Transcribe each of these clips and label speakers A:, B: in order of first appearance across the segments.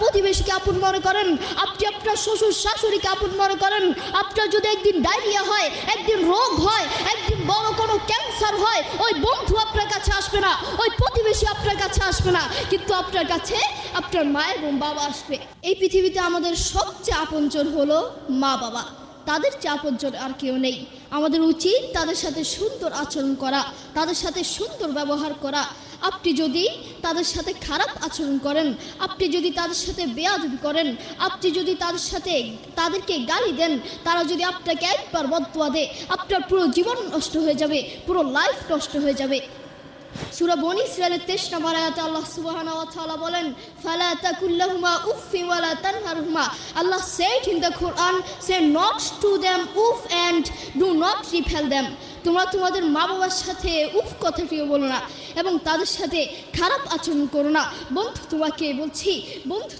A: প্রতিবেশীকে আপন মনে করেন, আপনি আপনার শ্বশুর শাশুড়িকে আপন মনে করেন, আপনার যদি একদিন ডায়রিয়া হয়, একদিন রোগ হয়, একদিন বড় কোনো ক্যান্সার হয়, ওই বন্ধু আপনার কাছে আসবে না, ওই প্রতিবেশী আপনার কাছে আসবে না, কিন্তু আপনার কাছে আপনার মা এবং বাবা আসবে। এই পৃথিবীতে আমাদের সবচেয়ে আপনজন হলো মা বাবা, তাদের চেয়ে আপনজন আর কেউ নেই। আমাদের উচিত তাদের সাথে সুন্দর আচরণ করা, তাদের সাথে সুন্দর ব্যবহার করা। আপনি যদি তাদের সাথে খারাপ আচরণ করেন, আপনি যদি তাদের সাথে বেয়াদবি করেন, আপনি যদি তাদেরকে গালি দেন, তারা যদি আপনাকে একবার বদদুয়া দেয়, আপনার পুরো জীবন নষ্ট হয়ে যাবে, পুরো লাইফ নষ্ট হয়ে যাবে। সূরা বনী ইসরাঈলের 23 নম্বর আয়াতে আল্লাহ সুবহানাহু ওয়া তাআলা বলেন, ফালা তাকুল লাহুমা উফফি ওয়া লা তানহারহুমা। Allah said in the Quran, say not to them uff and do not repel them. তোমরা তোমাদের মা বাবার সাথে উফ কথাটিও বলো না এবং তাদের সাথে খারাপ আচরণ করো না। বন্ধু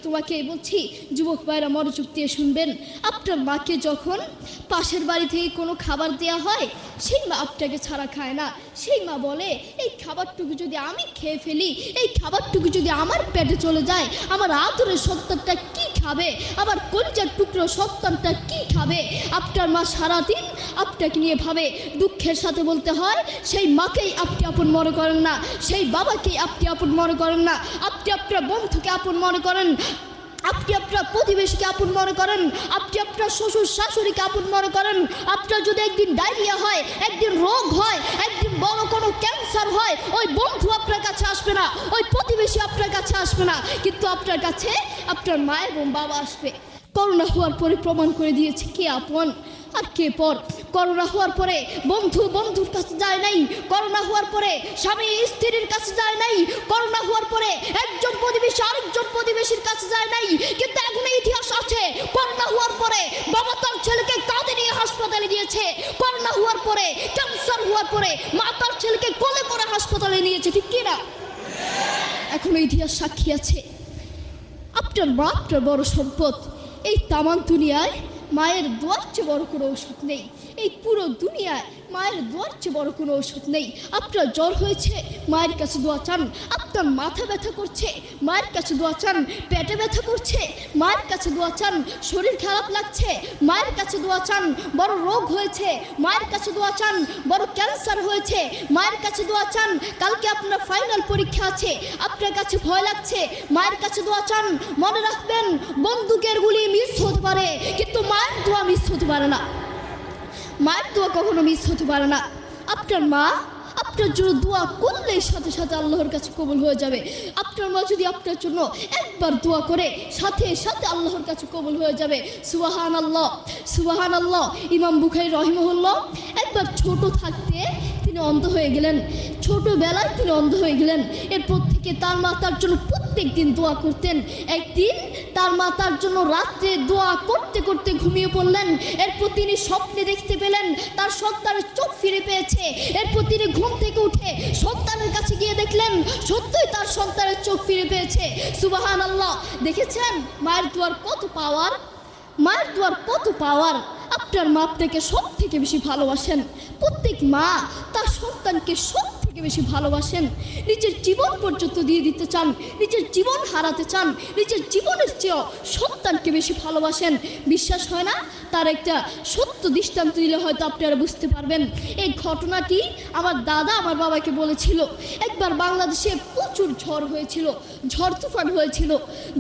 A: তোমাকে বলছি যুবক ভাইরা মনোযোগ দিয়ে শুনবেন। আপনার মাকে যখন পাশের বাড়ি থেকে কোনো খাবার দেওয়া হয়, সেই মা আপনাকে ছাড়া খায় না। সেই মা বলে, এই খাবারটুকু যদি আমি খেয়ে ফেলি, এই খাবারটুকু যদি আমার পেটে চলে যায়, আমার আদরের সন্তানটা কি খাবে, আমার কলিজার টুকরো সন্তানটা কি খাবে? আপনার মা সারাদিন আপনাকে নিয়ে ভাবে। দুঃখের সাথে বলতে হয়, সেই মাকেই আপনি আপন মনে করেন না, সেই বাবাকেই আপনি আপন মনে করেন না, আপনি আপনার বন্ধুকে আপন মনে করেন, আপনি আপনার প্রতিবেশীকে আপন মনে করেন, আপনি আপনার শ্বশুর শাশুড়িকে আপন মনে করেন। আপনার যদি একদিন ডায়রিয়া হয়, একদিন রোগ হয়, একদিন বড় কোনো ক্যান্সার হয়, ওই বন্ধু আপনার কাছে আসবে না, ওই প্রতিবেশী আপনার কাছে আসবে না, কিন্তু আপনার কাছে আপনার মা এবং বাবা আসবে। করোনা হওয়ার পরে প্রমাণ করে দিয়েছে কে আপন আর কে পর। করোনা হওয়ার পরে বন্ধু বন্ধুর কাছে যায় নাই, করোনা হওয়ার পরে স্বামী স্ত্রীর কাছে যায় নাই, করোনা হওয়ার পরে একজন প্রতিবেশী আরেকজন প্রতিবেশীর কাছে যায় নাই, কিন্তু এখন ইতিহাস আছে করোনা হওয়ার পরে বাবা তার ছেলেকে কাঁধে নিয়ে হাসপাতালে গিয়েছে, করোনা হওয়ার পরে ক্যান্সার হওয়ার পরে মা তার ছেলেকে কোলে করে হাসপাতালে নিয়েছে, ঠিক কিনা? এখনো ইতিহাস সাক্ষী আছে। আপনার মা আপনার বড় সম্পদ। এই তামান দুনিয়ায় মায়ের দোয়ার চেয়ে বড় কোনো ওষুধ নেই। এই পুরো দুনিয়ায় মায়ের দোয়ার চেয়ে বড় কোনো ওষুধ নেই। আপনার জ্বর হয়েছে, মায়ের কাছে দোয়া চান। আপনার মাথা ব্যথা করছে, মায়ের কাছে দোয়া চান। পেটে ব্যথা করছে, মায়ের কাছে দোয়া চান। শরীর খারাপ লাগছে, মায়ের কাছে দোয়া চান। বড় রোগ হয়েছে, মায়ের কাছে দোয়া চান। বড় ক্যান্সার হয়েছে, মায়ের কাছে দোয়া চান। কালকে আপনার ফাইনাল পরীক্ষা আছে, আপনার কাছে ভয় লাগছে, মায়ের কাছে দোয়া চান। মনে রাখবেন, বন্দুকের গুলি মিস হতে পারে, কিন্তু মায়ের দোয়া মিস হতে পারে না। মায়ের দোয়া কখনো মিস হতে পারে না। আপনার মা আপনার জন্য দোয়া করলে সাথে সাথে আল্লাহর কাছে কবুল হয়ে যাবে। আপনার মা যদি আপনার জন্য একবার দোয়া করে, সাথে সাথে আল্লাহর কাছে কবুল হয়ে যাবে। সুবহানাল্লাহ, সুবহানাল্লাহ। ইমাম বুখারী রাহিমাহুল্লাহ একবার ছোট থাকতে তিনি অন্ধ হয়ে গেলেন, ছোটবেলায় তিনি অন্ধ হয়ে গেলেন। এরপর থেকে তার মা তার জন্য প্রত্যেক দিন দোয়া করতেন। একদিন তার মা তার জন্য রাত্রে দোয়া করতে করতে ঘুমিয়ে পড়লেন। এরপর তিনি স্বপ্নে দেখতে পেলেন তার সন্তানের চোখ ফিরে পেয়েছে। এরপর তিনি ঘুম থেকে উঠে সন্তানের কাছে গিয়ে দেখলেন সত্যই তার সন্তানের চোখ ফিরে পেয়েছে। সুবহানাল্লাহ। দেখেছেন মায়ের দোয়ার কত পাওয়ার, মায়ের দোয়ার কত পাওয়ার। আপনার মা আপনাকে সব থেকে বেশি ভালোবাসেন। প্রত্যেক মা তার সন্তানকে সব থেকে বেশি ভালোবাসেন। নিজের জীবন পর্যন্ত দিয়ে দিতে চান, নিজের জীবন হারাতে চান, নিজের জীবনের চেয়েও সন্তানকে বেশি ভালোবাসেন। বিশ্বাস হয় না? তার একটা সত্য দৃষ্টান্ত দিলে হয়তো আপনারা বুঝতে পারবেন। এই ঘটনাটি আমার দাদা আমার বাবাকে বলেছিল। একবার বাংলাদেশে প্রচুর ঝড় হয়েছিল, ঝড় তুফান হয়েছিল।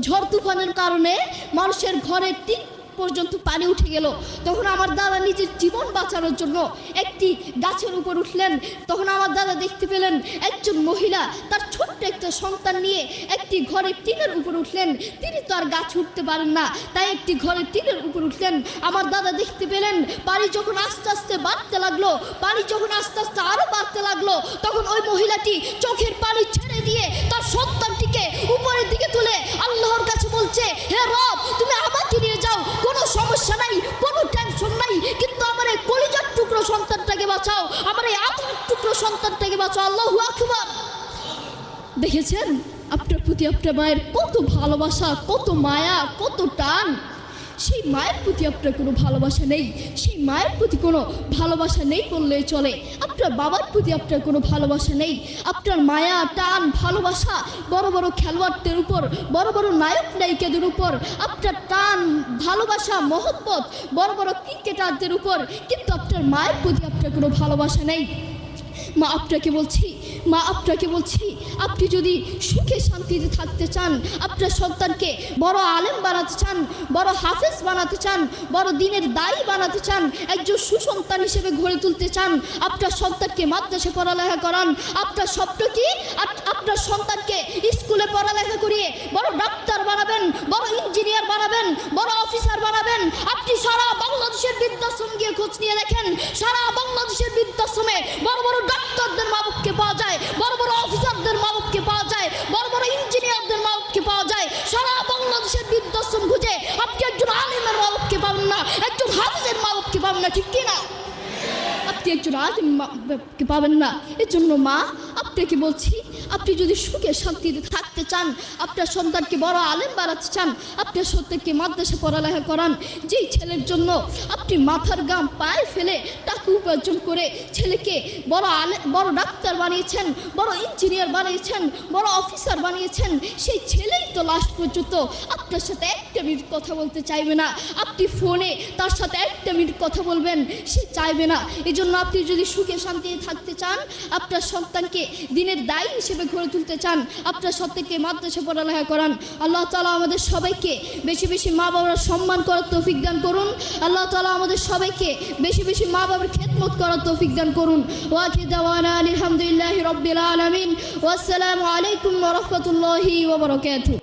A: ঝড় তুফানের কারণে মানুষের ঘরের টিন পর্যন্ত পানি উঠে গেল। তখন আমার দাদা নিজের জীবন বাঁচানোর জন্য একটি গাছের উপর উঠলেন। তখন আমার দাদা দেখতে পেলেন একজন মহিলা তার ছোট্ট একটা সন্তান নিয়ে একটি ঘরের টিনের উপর উঠলেন। তিনি তো আর গাছ উঠতে পারেন না, তাই একটি ঘরের টিনের উপর উঠলেন। আমার দাদা দেখতে পেলেন পানি যখন আস্তে আস্তে বাড়তে লাগলো, পানি যখন আস্তে আস্তে আরো বাড়তে লাগলো, তখন ওই মহিলাটি চোখের পানি ছেড়ে দিয়ে তার সন্তানটিকে উপরের দিকে তুলে আল্লাহর কাছে বলছে, হে রব, তুমি আমাকে নিয়ে যাও, কোনো সমস্যা নাই, কোনো টেনশন নাই, কিন্তু আমার এই কলিজার টুকরো সন্তানটাকে বাঁচাও, আমার এই আদরের টুকরো সন্তানটাকে বাঁচাও। আল্লাহু আকবার। দেখেছেন আপনার প্রতি আপনার মায়ের কত ভালোবাসা, কত মায়া, কত টান। সেই মায়ের প্রতি আপনার কোনো ভালোবাসা নেই, সেই মায়ের প্রতি কোনো ভালোবাসা নেই বললেই চলে। আপনার বাবার প্রতি আপনার কোনো ভালোবাসা নেই। আপনার মায়া টান ভালোবাসা বড় বড় খেলোয়াড়দের উপর, বড় বড় নায়ক নায়িকাদের উপর আপনার টান ভালোবাসা মহব্বত বড় বড় ক্রিকেটারদের উপর, কিন্তু আপনার মায়ের প্রতি আপনার কোনো ভালোবাসা নেই। মা আপনাকে বলছি, মা আপনাকে বলছি, আপনি যদি সুখে শান্তিতে থাকতে চান, আপনার সন্তানকে বড় আলেম বানাতে চান, বড় হাফেজ বানাতে চান, বড় দিনের দায়ী বানাতে চান, একজন সুসন্তান হিসেবে গড়ে তুলতে চান, আপনার সন্তানকে মাদ্রাসা পড়ালেখা করান। আপনার স্বপ্ন কি? আপনার সন্তানকে স্কুলে পড়ালেখা করিয়ে বড় ডাক্তার বানাবেন, বড় ইঞ্জিনিয়ার বানাবেন, বড় অফিসার বানাবেন। আপনি সারা বাংলাদেশের বৃদ্ধাশ্রম গিয়ে খোঁজ নিয়ে দেখেন, সারা বাংলাদেশের বৃদ্ধাশ্রমে বড় বড় ডাক্তারদের মা বাপকে পাওয়া যায়, বড় বড় অফিসারদের মা বাপকে পাওয়া যায়, বড় বড় ইঞ্জিনিয়ারদের মা বাপকে পাওয়া যায়। সারা বাংলাদেশের বৃদ্ধাশ্রম খুঁজে আপনি একজন আলিমের মা বাপকে পাবেন না, একজন হাফিজের মা বাপকে পাবেন না, ঠিক কিনা? আপনি একজন আলিম মা বাপকে পাবেন না। এর জন্য মা আপনাকে বলছি, আপনি যদি সুখে শান্তিতে থাকতে চান, আপনার সন্তানকে বড় আলেম বানাতে চান, আপনার সন্তানকে মাদ্রাসা পড়ালেখা করান। যেই ছেলের জন্য আপনি মাথার গাম পায়ে ফেলে টাকা উপার্জন করে ছেলেকে বড় ডাক্তার বানিয়েছেন, বড় ইঞ্জিনিয়ার বানিয়েছেন, বড় অফিসার বানিয়েছেন, সেই ছেলেই তো লাস্ট পর্যন্ত আপনার সাথে একটা মিনিট কথা বলতে চাইবে না। আপনি ফোনে তার সাথে একটা মিনিট কথা বলবেন, সে চাইবে না। এই জন্য আপনি যদি সুখে শান্তিতে থাকতে চান, আপনার সন্তানকে দিনের দায়ী হিসেবে গড়ে তুলতে চান, আপনার সন্তানকে মাদ্রাসা পড়ালেখা করান। আল্লাহ তাআলা আমাদের সবাইকে বেশি বেশি মা বাবার সম্মান করার তৌফিক দান করুন। আল্লাহ তাআলা আমাদের সবাইকে বেশি বেশি মা বাবার খেদমত করার তৌফিক দান করুন। ওয়া আখিরু দাওয়ানা আলহামদুলিল্লাহি রাব্বিল আলামিন। ওয়া আসসালামু আলাইকুম ওয়া রাহমাতুল্লাহি ওয়া বারাকাতুহু।